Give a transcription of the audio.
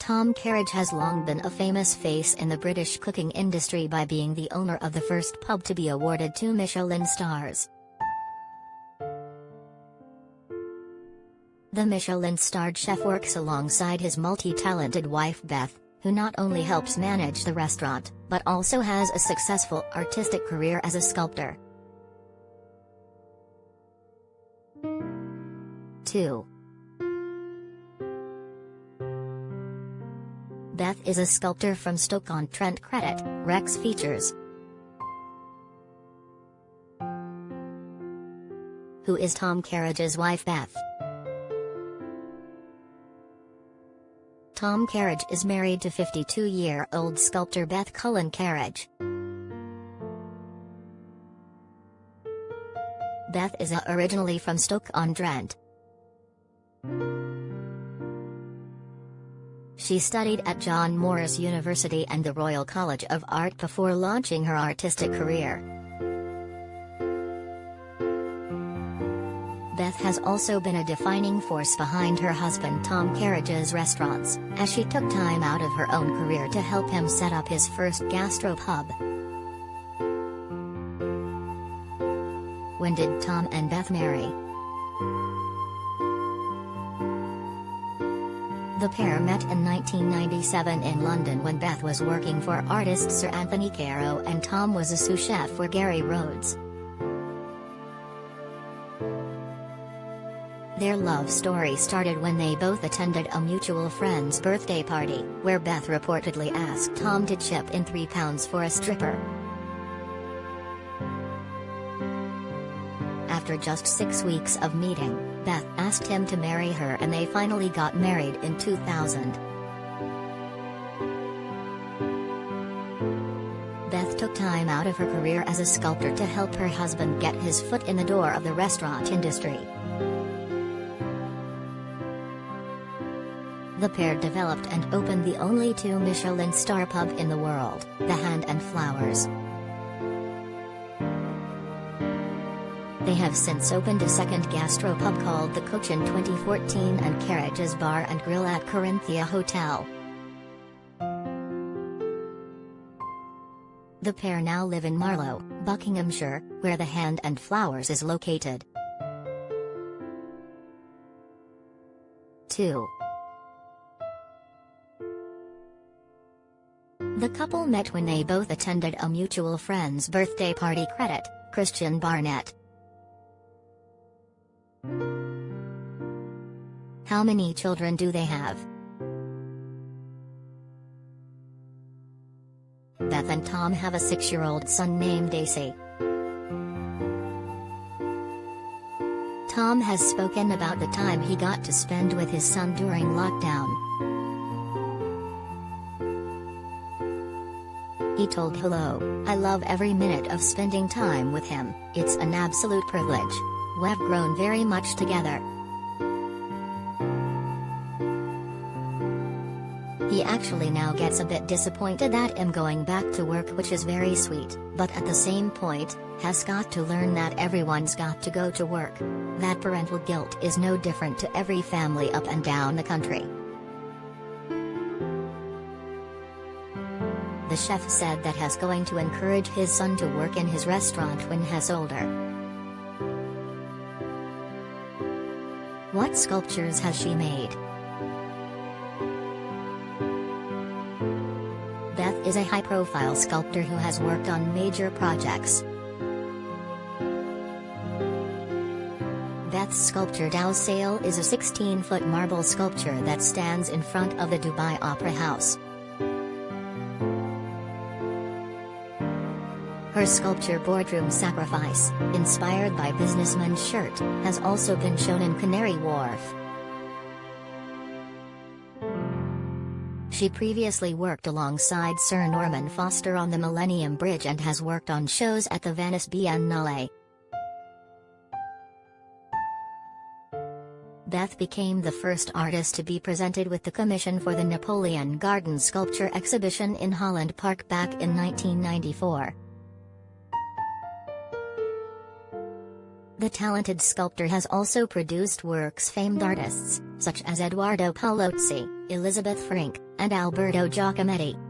Tom Kerridge has long been a famous face in the British cooking industry by being the owner of the first pub to be awarded 2 Michelin stars. The Michelin-starred chef works alongside his multi-talented wife Beth, who not only helps manage the restaurant, but also has a successful artistic career as a sculptor. 2. Beth is a sculptor from Stoke-on-TrentCredit, Rex features. Who is Tom Kerridge's wife Beth? Tom Kerridge is married to 52-year-old sculptor Beth Cullen-Kerridge. Beth is originally from Stoke-on-Trent. She studied at John Moores University and the Royal College of Art before launching her artistic career. Beth has also been a defining force behind her husband Tom Kerridge's restaurants, as she took time out of her own career to help him set up his first gastropub. When did Tom and Beth marry? The pair met in 1997 in London when Beth was working for artist Sir Anthony Caro and Tom was a sous chef for Gary Rhodes. Their love story started when they both attended a mutual friend's birthday party, where Beth reportedly asked Tom to chip in £3 for a stripper. After just 6 weeks of meeting, Beth asked him to marry her and they finally got married in 2000. Beth took time out of her career as a sculptor to help her husband get his foot in the door of the restaurant industry. The pair developed and opened the only 2 Michelin star pub in the world, the Hand and Flowers. They have since opened a second gastropub called The Coach in 2014 and Kerridge's Bar and Grill at Corinthia Hotel. The pair now live in Marlow, Buckinghamshire, where the Hand and Flowers is located. 2. The couple met when they both attended a mutual friend's birthday party. Credit, Christian Barnett. How many children do they have? Beth and Tom have a 6-year-old son named AC. Tom has spoken about the time he got to spend with his son during lockdown. He told Hello, "I love every minute of spending time with him, it's an absolute privilege. We've grown very much together." He actually now gets a bit disappointed at him going back to work, which is very sweet, but at the same point, has got to learn that everyone's got to go to work. That parental guilt is no different to every family up and down the country. The chef said that he's going to encourage his son to work in his restaurant when he's older. What sculptures has she made? Beth is a high-profile sculptor who has worked on major projects. Beth's sculpture Dao Sail is a 16-foot marble sculpture that stands in front of the Dubai Opera House. Her sculpture Boardroom Sacrifice, inspired by Businessman's Shirt, has also been shown in Canary Wharf. She previously worked alongside Sir Norman Foster on the Millennium Bridge and has worked on shows at the Venice Biennale. Beth became the first artist to be presented with the commission for the Napoleon Garden sculpture exhibition in Holland Park back in 1994. The talented sculptor has also produced works famed artists, such as Edoardo Paolozzi, Elizabeth Frink, and Alberto Giacometti.